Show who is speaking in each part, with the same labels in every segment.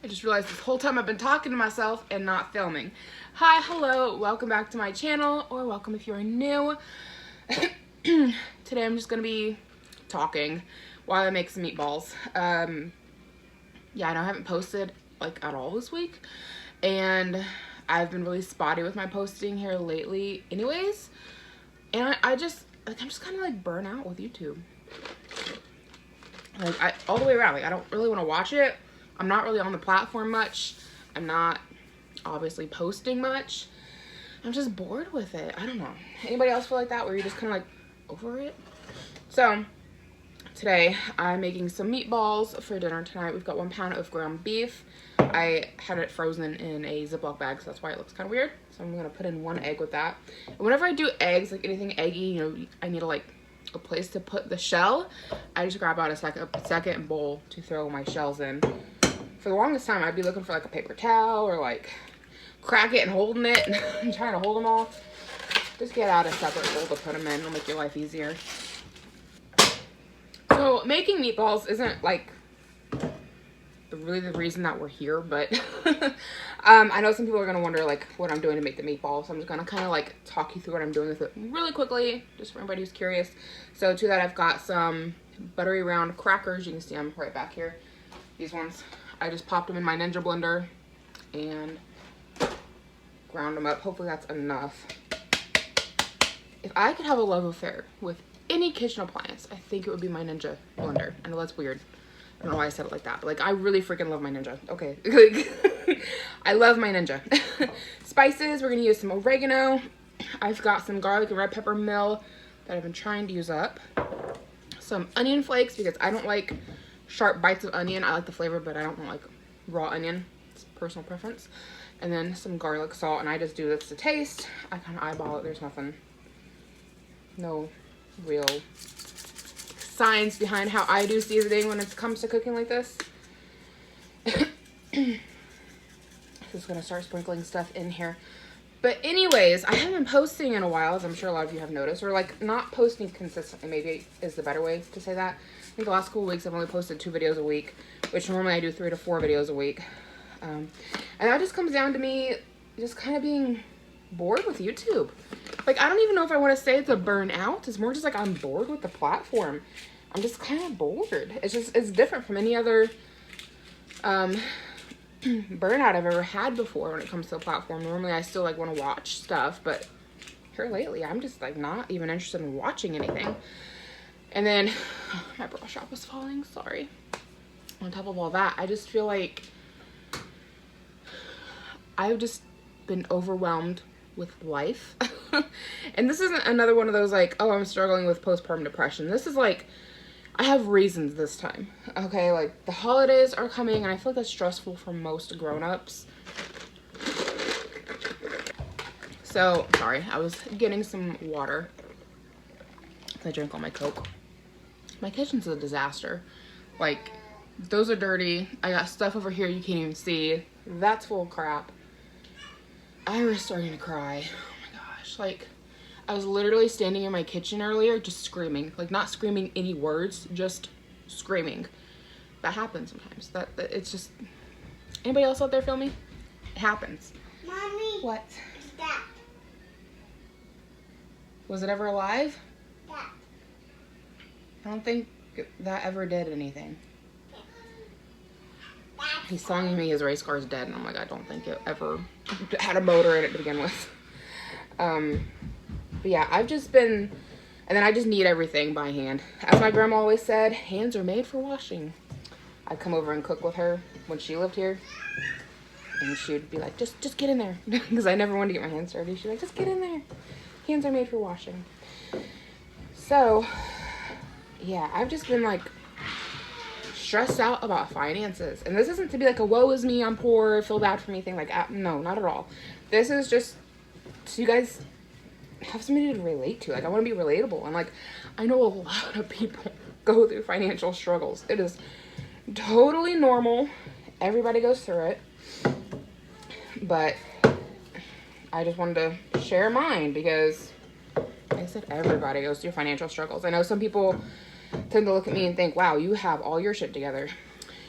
Speaker 1: I just realized this whole time I've been talking to myself and not filming. Hi, hello, welcome back to my channel, or welcome if you're new. Today I'm just gonna be talking while I make some meatballs. Yeah, I know I haven't posted like at all this week, and I've been really spotty with my posting here lately anyways, and I'm just kind of like burnt out with YouTube. Like, all the way around, like I don't really want to watch it. I'm not really on the platform much. I'm not obviously posting much. I'm just bored with it. I don't know. Anybody else feel like that, where you're just kind of like over it? So today I'm making some meatballs for dinner tonight. We've got 1 pound of ground beef. I had it frozen in a Ziploc bag, so that's why it looks kind of weird. So I'm gonna put in 1 egg with that. And whenever I do eggs, like anything eggy, you know, I need a place to put the shell. I just grab out a second bowl to throw my shells in. For the longest time, I'd be looking for like a paper towel or like crack it and holding it and trying to hold them all. Just get out a separate bowl to put them in. It'll make your life easier. So making meatballs isn't like really the reason that we're here, but I know some people are gonna wonder like what I'm doing to make the meatballs. So I'm just gonna kind of like talk you through what I'm doing with it really quickly, just for anybody who's curious. So to that, I've got some buttery round crackers. You can see them right back here. These ones, I just popped them in my Ninja blender and ground them up. Hopefully that's enough. If I could have a love affair with any kitchen appliance, I think it would be my Ninja blender. I know that's weird. I don't know why I said it like that, but like I really freaking love my Ninja. Okay. I love my Ninja. Spices, we're gonna use some oregano. I've got some garlic and red pepper mill that I've been trying to use up. Some onion flakes, because I don't like sharp bites of onion. I like the flavor, but I don't like raw onion. It's personal preference. And then some garlic salt, and I just do this to taste. I kind of eyeball it. There's no real science behind how I do seasoning when it comes to cooking like this. Just gonna start sprinkling stuff in here. But anyways, I haven't been posting in a while, as I'm sure a lot of you have noticed, or like not posting consistently, maybe is the better way to say that. I think the last couple weeks I've only posted 2 videos a week, which normally I do 3 to 4 videos a week. And that just comes down to me just kind of being bored with YouTube. Like, I don't even know if I want to say it's a burnout. It's more just like I'm bored with the platform. I'm just kind of bored. It's different from any other burnout I've ever had before when it comes to the platform. Normally I still like want to watch stuff, but here lately I'm just like not even interested in watching anything. And then my brush up was falling, sorry. On top of all that, I just feel like I've just been overwhelmed with life. And this isn't another one of those like, oh, I'm struggling with postpartum depression. This is like, I have reasons this time. Okay, like the holidays are coming, and I feel like that's stressful for most grown-ups. So, sorry, I was getting some water. I drank all my Coke. My kitchen's a disaster. Like, those are dirty. I got stuff over here you can't even see. That's full of crap. I was starting to cry. Oh my gosh. Like, I was literally standing in my kitchen earlier just screaming. Like, not screaming any words, just screaming. That happens sometimes. That it's just... Anybody else out there feel me? It happens.
Speaker 2: Mommy.
Speaker 1: What?
Speaker 2: That.
Speaker 1: Was it ever alive?
Speaker 2: That.
Speaker 1: I don't think that ever did anything. He's telling me his race car is dead, and I'm like, I don't think it ever had a motor in it to begin with. But yeah, I've just been, and then I just need everything by hand. As my grandma always said, hands are made for washing. I'd come over and cook with her when she lived here, and she would be like, just get in there, because I never wanted to get my hands dirty. She's like, just get in there. Hands are made for washing. So, yeah, I've just been like stressed out about finances. And this isn't to be like a woe is me, I'm poor, feel bad for me thing. Like, no, not at all. This is just so you guys have somebody to relate to. Like, I want to be relatable. And like, I know a lot of people go through financial struggles. It is totally normal. Everybody goes through it. But I just wanted to share mine because, like I said, everybody goes through financial struggles. I know some people tend to look at me and think, wow, you have all your shit together.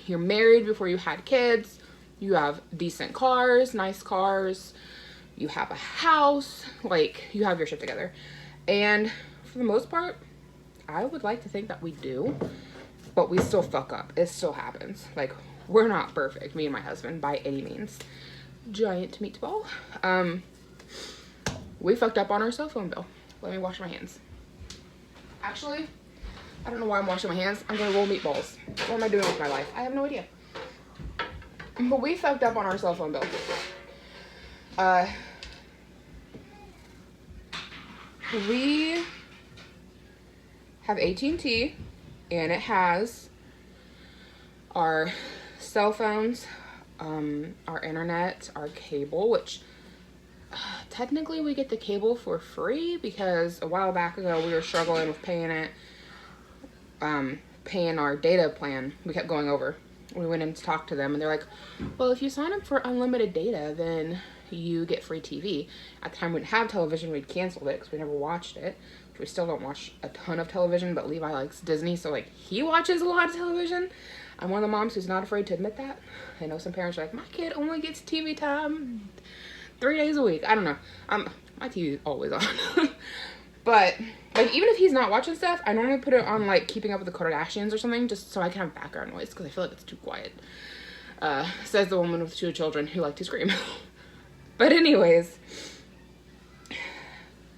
Speaker 1: You're married before you had kids, you have decent cars, nice cars, you have a house, like you have your shit together. And for the most part, I would like to think that we do, but we still fuck up. It still happens. Like, we're not perfect, me and my husband, by any means. Giant meatball. We fucked up on our cell phone bill. Let me wash my hands. Actually, I don't know why I'm washing my hands. I'm gonna roll meatballs. What am I doing with my life? I have no idea. But we fucked up on our cell phone bill. We have AT&T, and it has our cell phones, our internet, our cable, which technically we get the cable for free because a while back ago we were struggling with paying it, paying our data plan. We kept going over. We went in to talk to them and they're like, well, if you sign up for unlimited data, then you get free TV. At the time we didn't have television, we'd canceled it because we never watched it. We still don't watch a ton of television, but Levi likes Disney, so like he watches a lot of television. I'm one of the moms who's not afraid to admit that. I know some parents are like, my kid only gets TV time 3 days a week. I don't know. My TV is always on. But like, even if he's not watching stuff, I normally put it on like Keeping Up with the Kardashians or something, just so I can have background noise because I feel like it's too quiet. Says the woman with 2 children who like to scream. But anyways,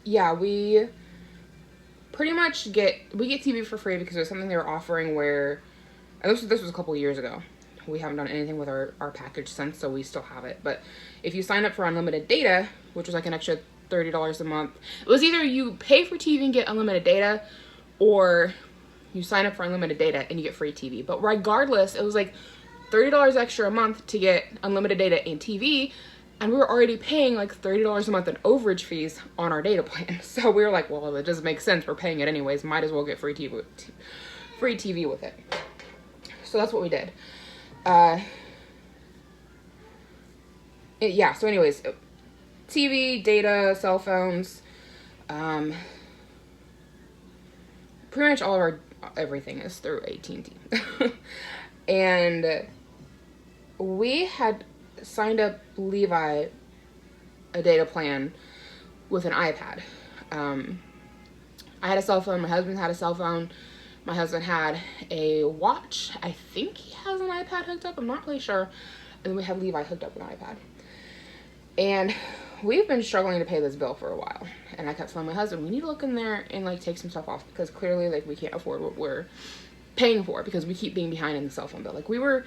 Speaker 1: yeah, we pretty much get TV for free because there's something they were offering where, and this was a couple years ago. We haven't done anything with our package since, so we still have it. But if you sign up for unlimited data, which was like an extra $30 a month, it was either you pay for TV and get unlimited data, or you sign up for unlimited data and you get free TV. But regardless, it was like $30 extra a month to get unlimited data and TV, and we were already paying like $30 a month in overage fees on our data plan. So we were like, well, it doesn't make sense. We're paying it anyways. Might as well get free TV with it. So that's what we did. Yeah, so anyways, TV, data, cell phones, pretty much all of our everything is through AT&T. And we had signed up Levi a data plan with an iPad. I had a cell phone, my husband had a cell phone, my husband had a watch. I think he has an iPad hooked up, I'm not really sure. And then we had Levi hooked up with an iPad. And we've been struggling to pay this bill for a while. And I kept telling my husband, we need to look in there and like take some stuff off because clearly like we can't afford what we're paying for because we keep being behind in the cell phone bill. Like we were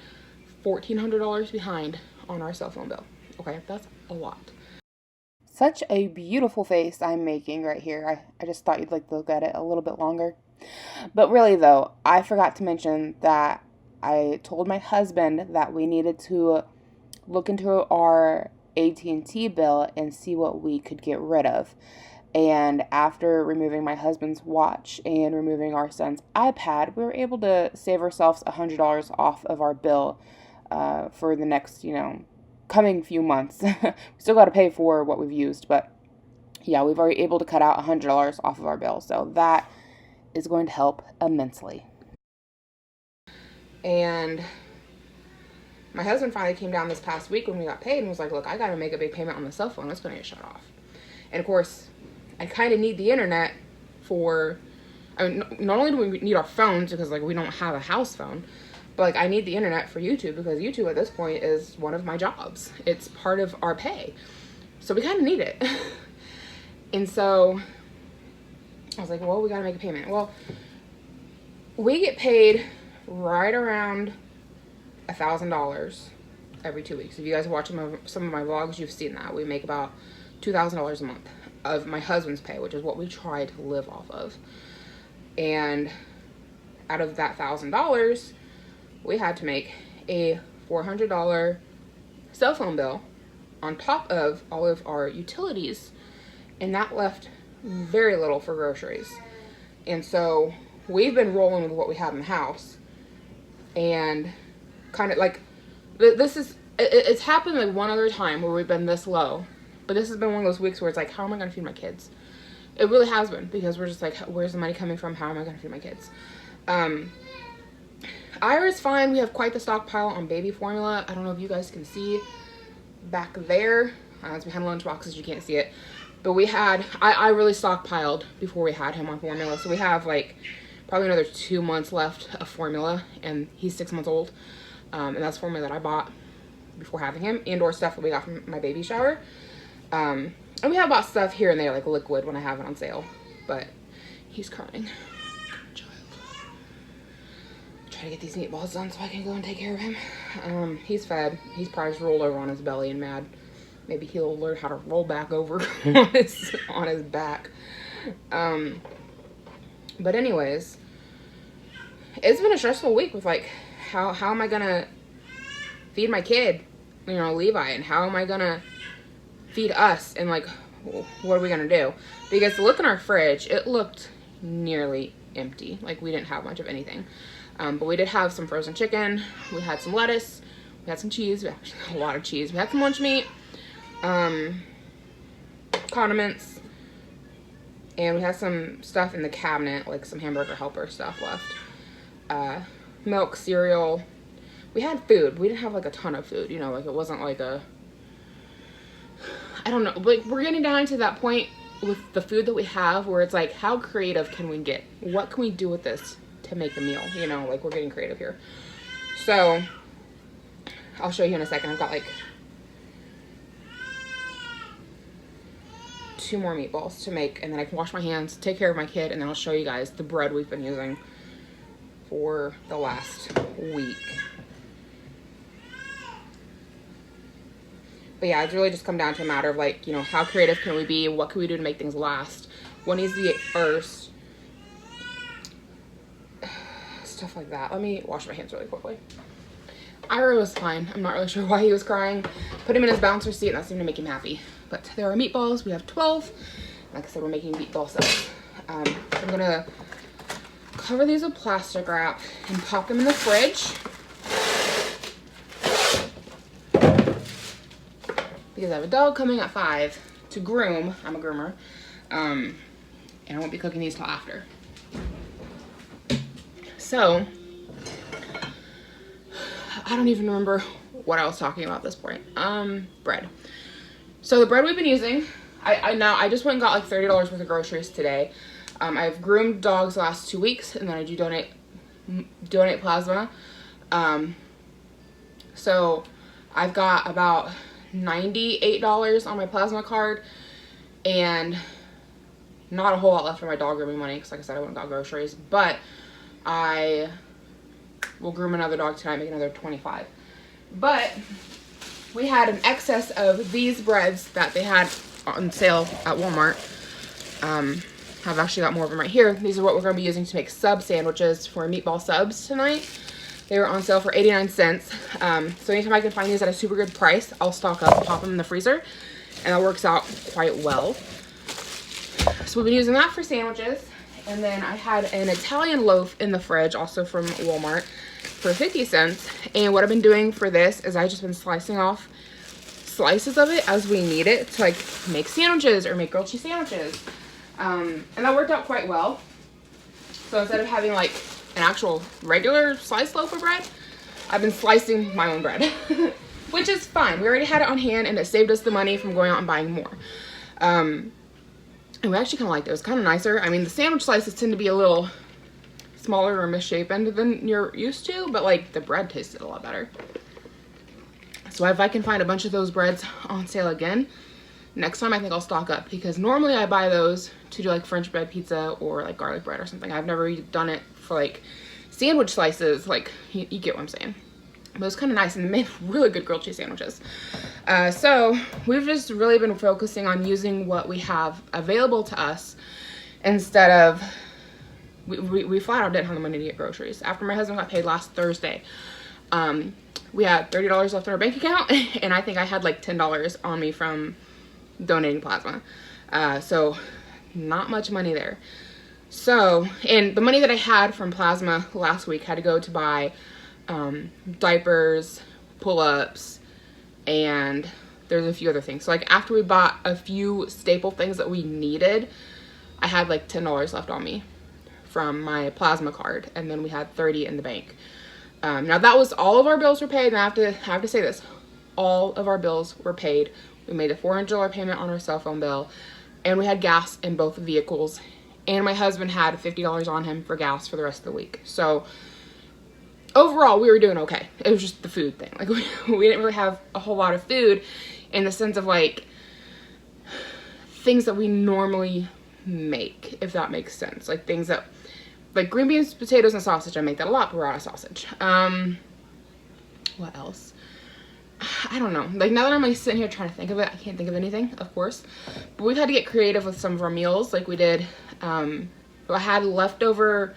Speaker 1: $1,400 behind on our cell phone bill. Okay, that's a lot. Such a beautiful face I'm making right here. I just thought you'd like to look at it a little bit longer. But really though, I forgot to mention that I told my husband that we needed to look into our AT&T bill and see what we could get rid of. And after removing my husband's watch and removing our son's iPad, we were able to save ourselves $100 off of our bill for the next, coming few months. We still got to pay for what we've used, but yeah, we've already able to cut out $100 off of our bill. So that is going to help immensely. And my husband finally came down this past week when we got paid and was like, look, I got to make a big payment on the cell phone. That's going to get shut off. And of course, I kind of need the internet for, not only do we need our phones because like we don't have a house phone, but like I need the internet for YouTube because YouTube at this point is one of my jobs. It's part of our pay. So we kind of need it. And so I was like, well, we got to make a payment. Well, we get paid right around $1,000 every 2 weeks. If you guys watch some of my vlogs, you've seen that. We make about $2,000 a month of my husband's pay, which is what we try to live off of. And out of that $1,000, we had to make a $400 cell phone bill on top of all of our utilities, and that left very little for groceries. And so we've been rolling with what we have in the house, and kind of like it's happened like one other time where we've been this low, but this has been one of those weeks where it's like, how am I going to feed my kids? It really has been, because we're just like, where's the money coming from? How am I going to feed my kids? Ira's fine. We have quite the stockpile on baby formula. I don't know if you guys can see back there. It's behind the lunch boxes, you can't see it. But we had, I really stockpiled before we had him on formula. So we have like probably another 2 months left of formula, and he's 6 months old. And that's formula that I bought before having him, and/or stuff that we got from my baby shower. And we have bought stuff here and there, like liquid when I have it on sale. But he's crying. Child. Try to get these meatballs done so I can go and take care of him. He's fed. He's probably just rolled over on his belly and mad. Maybe he'll learn how to roll back over on his back. But anyways, it's been a stressful week with like, how am I gonna feed my kid, you know, Levi, and how am I gonna feed us, and like, what are we gonna do? Because to look in our fridge, it looked nearly empty. Like, we didn't have much of anything. But we did have some frozen chicken. We had some lettuce. We had some cheese. We actually had a lot of cheese. We had some lunch meat. Condiments, and we had some stuff in the cabinet, like some hamburger helper stuff left. Milk, cereal. We had food. We didn't have like a ton of food, you know, like it wasn't like a, I don't know, like we're getting down to that point with the food that we have where it's like, how creative can we get? What can we do with this to make a meal? You know, like we're getting creative here. So I'll show you in a second. I've got like 2 more meatballs to make, and then I can wash my hands, take care of my kid, and then I'll show you guys the bread we've been using for the last week. But yeah, it's really just come down to a matter of like, you know, how creative can we be? What can we do to make things last? What needs to be ate first? Stuff like that. Let me wash my hands really quickly. Ira was fine. I'm not really sure why he was crying. Put him in his bouncer seat, and that seemed to make him happy. But there are meatballs. We have 12. Like I said, we're making meatball subs. I'm gonna cover these with plastic wrap and pop them in the fridge. Because I have a dog coming at 5 to groom. I'm a groomer. And I won't be cooking these till after. So, I don't even remember what I was talking about at this point. Bread. So the bread we've been using, I just went and got like $30 worth of groceries today. I've groomed dogs the last 2 weeks, and then I do donate plasma. So I've got about $98 on my plasma card, and not a whole lot left for my dog grooming money, because like I said, I went and got groceries, but I will groom another dog tonight, make another 25. But we had an excess of these breads that they had on sale at Walmart. I've actually got more of them right here. These are what we're going to be using to make sub sandwiches for meatball subs tonight. They were on sale for 89 cents. So anytime I can find these at a super good price, I'll stock up, pop them in the freezer, and that works out quite well. So we've been using that for sandwiches. And then I had an Italian loaf in the fridge, also from Walmart, for 50 cents. And what I've been doing for this is I've just been slicing off slices of it as we need it to like make sandwiches or make grilled cheese sandwiches. And that worked out quite well. So instead of having like an actual regular sliced loaf of bread, I've been slicing my own bread, which is fine. We already had it on hand, and it saved us the money from going out and buying more. And we actually kind of liked it. It was kind of nicer. I mean, the sandwich slices tend to be a little smaller or misshapen than you're used to, but like the bread tasted a lot better. So if I can find a bunch of those breads on sale again, next time I think I'll stock up, because normally I buy those to do like French bread pizza or like garlic bread or something. I've never done it for like sandwich slices. Like you get what I'm saying. But it was kind of nice, and they made really good grilled cheese sandwiches. So we've just really been focusing on using what we have available to us instead of, we flat out didn't have the money to get groceries. After my husband got paid last Thursday, we had $30 left in our bank account, and I think I had like $10 on me from donating plasma. So not much money there. So, and the money that I had from plasma last week had to go to buy diapers, pull-ups, and there's a few other things. So like after we bought a few staple things that we needed, I had like $10 left on me from my plasma card, and then we had 30 in the bank. Now that was all of our bills were paid, and I have to say this, all of our bills were paid. We made a $400 payment on our cell phone bill, and we had gas in both vehicles, and my husband had $50 on him for gas for the rest of the week. So overall, we were doing okay. It was just the food thing. Like, we didn't really have a whole lot of food in the sense of, like, things that we normally make, if that makes sense. Like, things that, like green beans, potatoes, and sausage. I make that a lot, but we're out of sausage. What else? I don't know. Like, now that I'm like sitting here trying to think of it, I can't think of anything, of course. But we've had to get creative with some of our meals. Like we did, I had leftover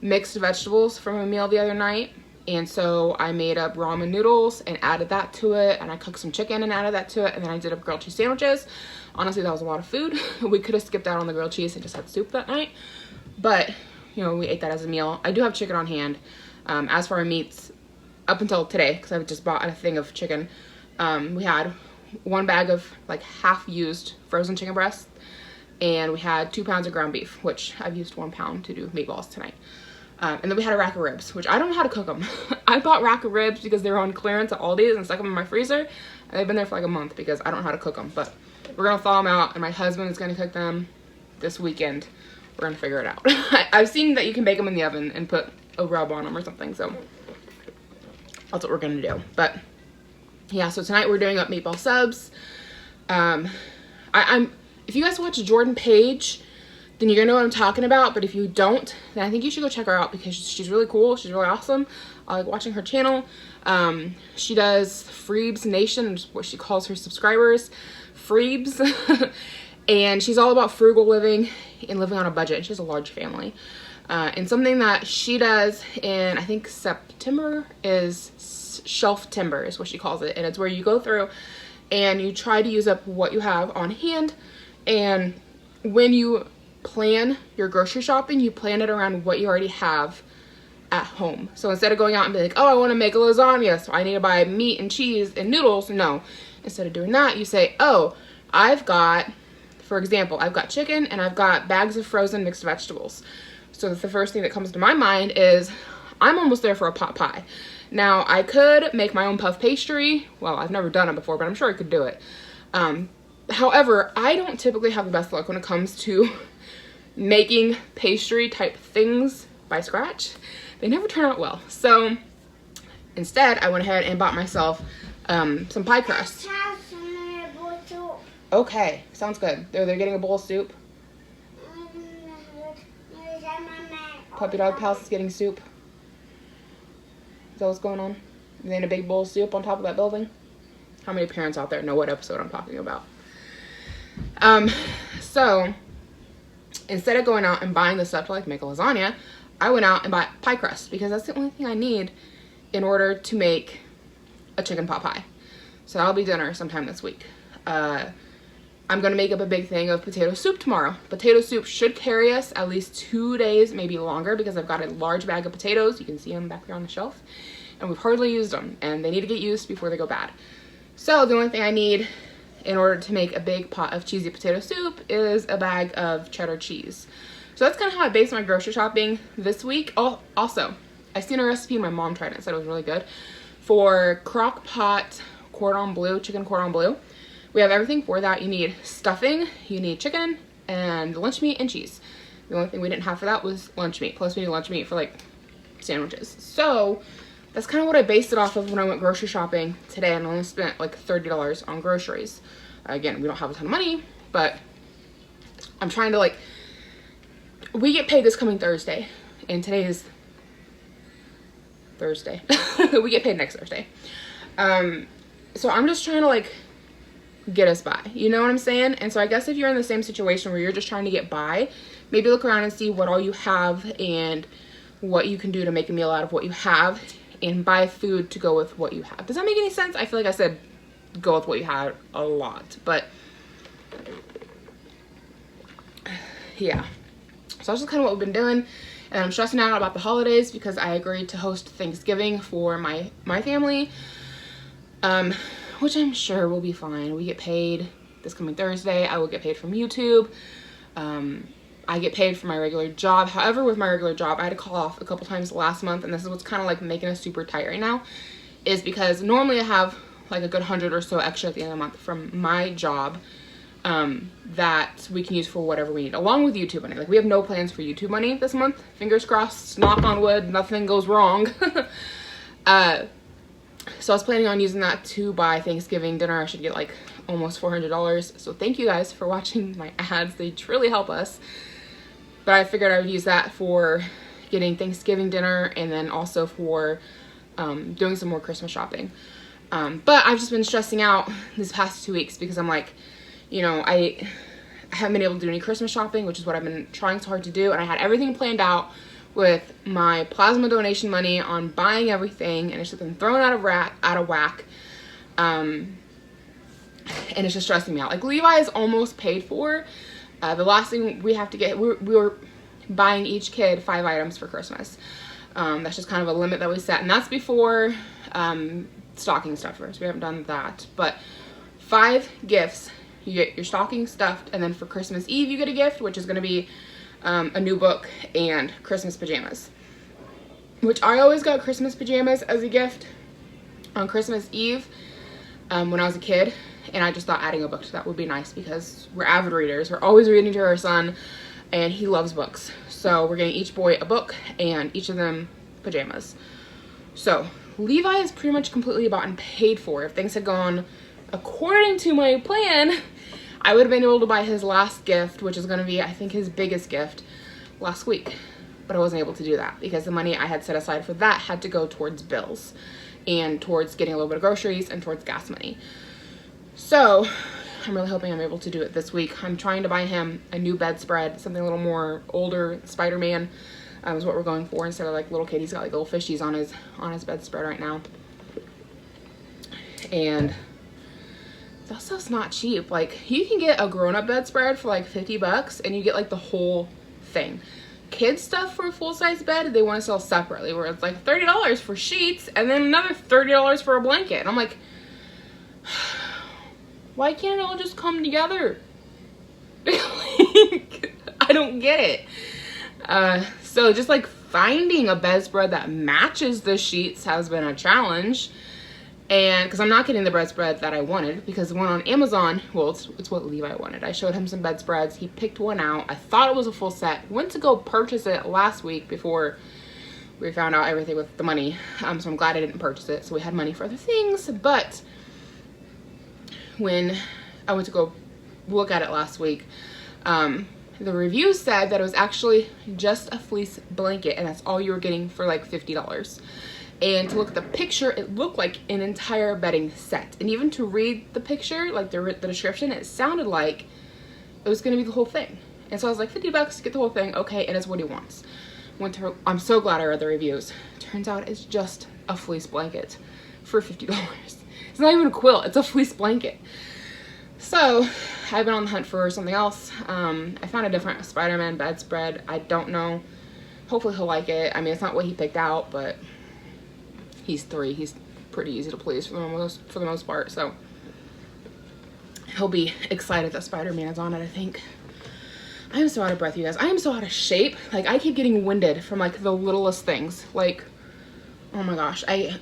Speaker 1: mixed vegetables from a meal the other night. And so I made up ramen noodles and added that to it. And I cooked some chicken and added that to it. And then I did up grilled cheese sandwiches. Honestly, that was a lot of food. We could have skipped out on the grilled cheese and just had soup that night. But, you know, we ate that as a meal. I do have chicken on hand. As for our meats, up until today, because I just bought a thing of chicken, we had 1 bag of like half used frozen chicken breasts, and we had 2 pounds of ground beef, which I've used 1 pound to do meatballs tonight. And then we had a rack of ribs, which I don't know how to cook them. I bought rack of ribs because they were on clearance at Aldi's and stuck them in my freezer. And they've been there for like a month because I don't know how to cook them. But we're going to thaw them out, and my husband is going to cook them this weekend. We're going to figure it out. I've seen that you can bake them in the oven and put a rub on them or something, so that's what we're going to do. But yeah, so tonight we're doing up meatball subs. If you guys watch Jordan Page, then you're gonna know what I'm talking about. But if you don't, then I think you should go check her out because she's really cool. She's really awesome. I like watching her channel. She does Freebs Nation, which is what she calls her subscribers, Freebs. And she's all about frugal living and living on a budget. She has a large family. And something that she does in, I think, September is shelf timber is what she calls it. And it's where you go through and you try to use up what you have on hand. And when you plan your grocery shopping, you plan it around what you already have at home. So instead of going out and being like, oh, I want to make a lasagna, so I need to buy meat and cheese and noodles. No, instead of doing that, you say, oh, I've got, for example, I've got chicken and I've got bags of frozen mixed vegetables. So the first thing that comes to my mind is I'm almost there for a pot pie. Now, I could make my own puff pastry. Well, I've never done it before, but I'm sure I could do it. However, I don't typically have the best luck when it comes to making pastry type things by scratch. They never turn out well. So instead, I went ahead and bought myself some pie crust. Okay, sounds good. They're getting a bowl of soup. Puppy Dog Palace is getting soup. Is that what's going on? Are they in a big bowl of soup on top of that building? How many parents out there know what episode I'm talking about? So instead of going out and buying the stuff to like make a lasagna, I went out and bought pie crust because that's the only thing I need in order to make a chicken pot pie. So that'll be dinner sometime this week. I'm going to make up a big thing of potato soup tomorrow. Potato soup should carry us at least 2 days, maybe longer, because I've got a large bag of potatoes. You can see them back there on the shelf. And we've hardly used them, and they need to get used before they go bad. So the only thing I need in order to make a big pot of cheesy potato soup is a bag of cheddar cheese. So that's kind of how I based my grocery shopping this week. Oh, also, I seen a recipe, my mom tried it and said it was really good, for crock pot cordon bleu, chicken cordon bleu. We have everything for that. You need stuffing, you need chicken, and lunch meat and cheese. The only thing we didn't have for that was lunch meat. Plus we need lunch meat for like sandwiches. So that's kind of what I based it off of when I went grocery shopping today, and I only spent like $30 on groceries. Again, we don't have a ton of money, but I'm trying to like, we get paid this coming Thursday, and today is Thursday. We get paid next Thursday. So I'm just trying to like get us by, you know what I'm saying? And so I guess if you're in the same situation where you're just trying to get by, maybe look around and see what all you have and what you can do to make a meal out of what you have, and buy food to go with what you have. Does that make any sense? I feel like I said go with what you have a lot, but yeah. So that's just kind of what we've been doing. And I'm stressing out about the holidays because I agreed to host Thanksgiving for my family, which I'm sure will be fine. We get paid this coming Thursday. I will get paid from YouTube. I get paid for my regular job. However, with my regular job, I had to call off a couple times last month, and this is what's kind of like making us super tight right now, is because normally I have like a good 100 or so extra at the end of the month from my job that we can use for whatever we need, along with YouTube money. Like, we have no plans for YouTube money this month. Fingers crossed, knock on wood, nothing goes wrong. So I was planning on using that to buy Thanksgiving dinner. I should get like almost $400. So thank you guys for watching my ads. They truly help us. But I figured I would use that for getting Thanksgiving dinner and then also for doing some more Christmas shopping. But I've just been stressing out these past 2 weeks because I'm like, you know, I haven't been able to do any Christmas shopping, which is what I've been trying so hard to do. And I had everything planned out with my plasma donation money on buying everything, and it's just been thrown out of whack. And it's just stressing me out. Like, Levi is almost paid for. The last thing we have to get, we were buying each kid 5 items for Christmas. That's just kind of a limit that we set, and that's before stocking stuffers. We haven't done that, but 5 gifts. You get your stocking stuffed, and then for Christmas Eve you get a gift, which is going to be a new book and Christmas pajamas, which I always got Christmas pajamas as a gift on Christmas Eve when I was a kid, and I just thought adding a book to that would be nice because we're avid readers. We're always reading to our son, and he loves books. So we're getting each boy a book and each of them pajamas. So Levi is pretty much completely bought and paid for. If things had gone according to my plan, I would have been able to buy his last gift, which is going to be, I think, his biggest gift, last week. But I wasn't able to do that because the money I had set aside for that had to go towards bills and towards getting a little bit of groceries and towards gas money. So I'm really hoping I'm able to do it this week. I'm trying to buy him a new bedspread, something a little more older. Spider-Man is what we're going for instead of like little kid. He's got like little fishies on his bedspread right now. And that stuff's not cheap. Like, you can get a grown-up bedspread for like $50 and you get like the whole thing. Kids stuff for a full-size bed, they want to sell separately, where it's like $30 for sheets and then another $30 for a blanket. And I'm like, why can't it all just come together? I don't get it. So just like finding a bedspread that matches the sheets has been a challenge. And because I'm not getting the bedspread that I wanted, because the one on Amazon, well, it's what Levi wanted. I showed him some bedspreads. He picked one out. I thought it was a full set. Went to go purchase it last week before we found out everything with the money. So I'm glad I didn't purchase it. So we had money for other things. But when I went to go look at it last week, the reviews said that it was actually just a fleece blanket, and that's all you were getting for like $50. And to look at the picture, it looked like an entire bedding set. And even to read the picture, like the description, it sounded like it was going to be the whole thing. And so I was like, $50 to get the whole thing. Okay, it is what he wants. I'm so glad I read the reviews. Turns out it's just a fleece blanket for $50. It's not even a quilt, it's a fleece blanket. So I've been on the hunt for something else. I found a different Spider-Man bedspread. I don't know. Hopefully he'll like it. I mean, it's not what he picked out, but he's 3. He's pretty easy to please for the most part, so he'll be excited that Spider-Man is on it, I think. I am so out of breath, you guys. I am so out of shape. Like, I keep getting winded from like the littlest things. Like, oh my gosh, I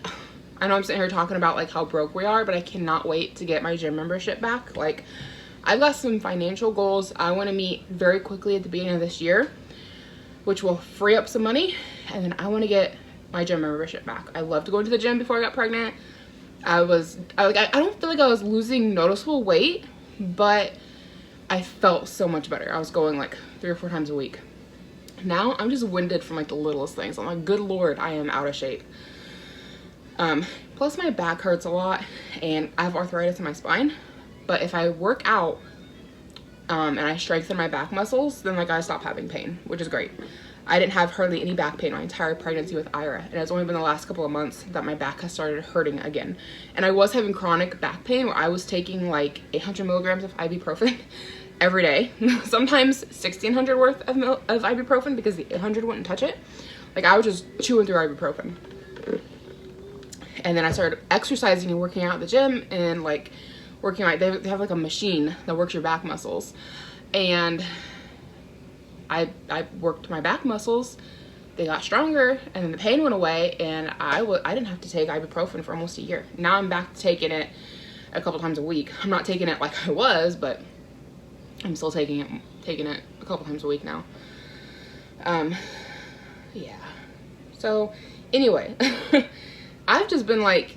Speaker 1: know I'm sitting here talking about like how broke we are, but I cannot wait to get my gym membership back. Like, I've got some financial goals I want to meet very quickly at the beginning of this year, which will free up some money, and then I want to get my gym membership back. I loved going to the gym before I got pregnant. I don't feel like I was losing noticeable weight, but I felt so much better. I was going like 3 or 4 times a week. Now I'm just winded from like the littlest things. I'm like, good Lord, I am out of shape. Plus my back hurts a lot, and I have arthritis in my spine. But if I work out and I strengthen my back muscles, then like I stop having pain, which is great. I didn't have hardly any back pain my entire pregnancy with Ira, and it's only been the last couple of months that my back has started hurting again. And I was having chronic back pain where I was taking like 800 milligrams of ibuprofen every day, sometimes 1,600 worth of ibuprofen because the 800 wouldn't touch it. Like, I was just chewing through ibuprofen. And then I started exercising and working out at the gym, and like working out, they have like a machine that works your back muscles, and I worked my back muscles, they got stronger, and then the pain went away, and I didn't have to take ibuprofen for almost a year. Now I'm back to taking it a couple times a week. I'm not taking it like I was, but I'm still taking it a couple times a week now. Yeah. So anyway, I've just been like,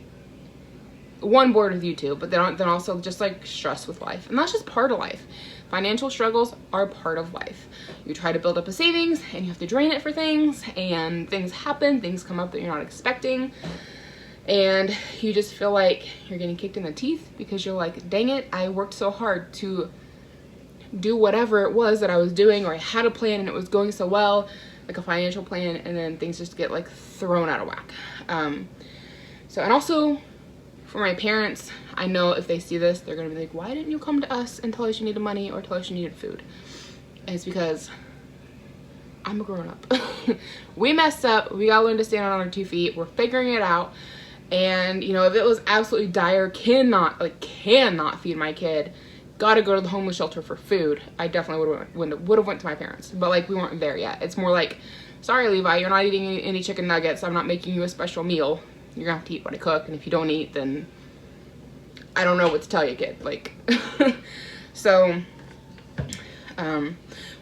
Speaker 1: one, bored with YouTube, but then also just like stressed with life, and that's just part of life. Financial struggles are part of life. You try to build up a savings and you have to drain it for things, and things happen, things come up that you're not expecting, and you just feel like you're getting kicked in the teeth because you're like, dang it, I worked so hard to do whatever it was that I was doing, or I had a plan and it was going so well, like a financial plan, and then things just get like thrown out of whack. So, and also for my parents, I know if they see this, they're gonna be like, why didn't you come to us and tell us you needed money or tell us you needed food? And it's because I'm a grown up. We messed up, we gotta learn to stand on our 2 feet, we're figuring it out. And you know, if it was absolutely dire, cannot feed my kid, gotta go to the homeless shelter for food, I definitely would have went to my parents. But like, we weren't there yet. It's more like, sorry Levi, you're not eating any chicken nuggets, I'm not making you a special meal, you're gonna have to eat what I cook, and if you don't eat, then I don't know what to tell you, kid. Like, so,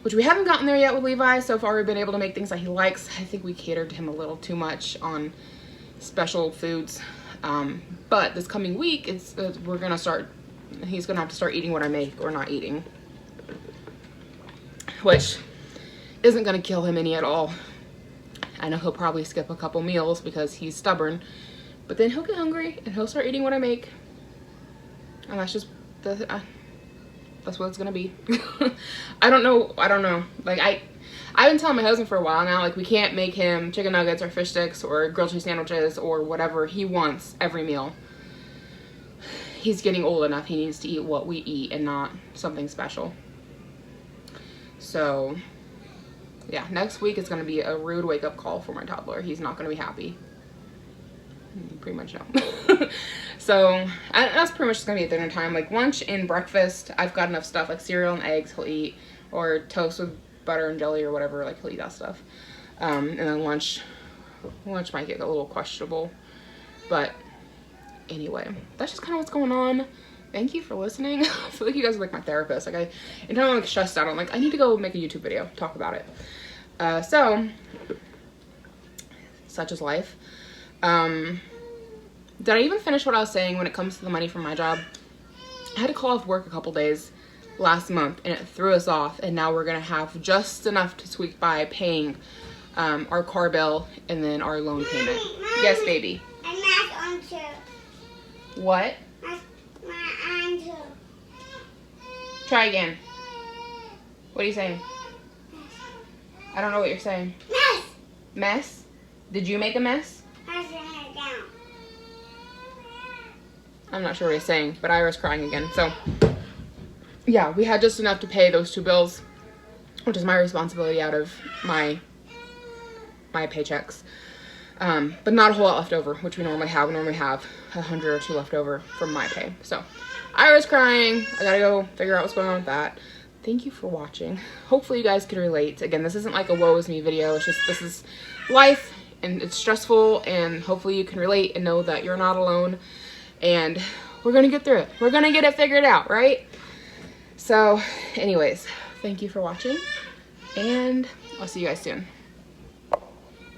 Speaker 1: which we haven't gotten there yet with Levi. So far we've been able to make things that he likes. I think we catered to him a little too much on special foods, but this coming week he's gonna have to start eating what I make, or not eating, which isn't gonna kill him any at all. I know he'll probably skip a couple meals because he's stubborn, but then he'll get hungry and he'll start eating what I make, and that's just that's what it's gonna be. I don't know. Like, I've been telling my husband for a while now, like, we can't make him chicken nuggets or fish sticks or grilled cheese sandwiches or whatever he wants every meal. He's getting old enough, he needs to eat what we eat and not something special. So yeah, next week is going to be a rude wake-up call for my toddler. He's not going to be happy. You pretty much know. So that's pretty much going to be at dinner time. Like, lunch and breakfast, I've got enough stuff, like cereal and eggs he'll eat, or toast with butter and jelly or whatever, like, he'll eat that stuff. And then lunch might get a little questionable, but anyway, that's just kind of what's going on. Thank you for listening. I feel like you guys are like my therapist. Like, anytime I'm like stressed out, I'm like, I need to go make a YouTube video, talk about it. So such is life. Did I even finish what I was saying when it comes to the money from my job? I had to call off work a couple days last month, and it threw us off, and now we're gonna have just enough to squeak by paying our car bill and then our loan payment.
Speaker 2: Mommy,
Speaker 1: Yes, baby.
Speaker 2: And that's on too.
Speaker 1: What?
Speaker 2: That's my on too.
Speaker 1: Try again. What are you saying? I don't know what you're saying.
Speaker 2: Mess.
Speaker 1: Mess? Did you make a mess?
Speaker 2: I set it down.
Speaker 1: I'm not sure what he's saying, but Ira's crying again. So yeah, we had just enough to pay those 2 bills, which is my responsibility out of my paychecks. But not a whole lot left over, which we normally have. We normally have 100 or 2 left over from my pay. So Ira's crying. I gotta go figure out what's going on with that. Thank you for watching. Hopefully you guys can relate. Again, this isn't like a woe is me video. It's just, this is life, and it's stressful, and hopefully you can relate and know that you're not alone, and we're gonna get through it. We're gonna get it figured out, right? So anyways, thank you for watching, and I'll see you guys soon.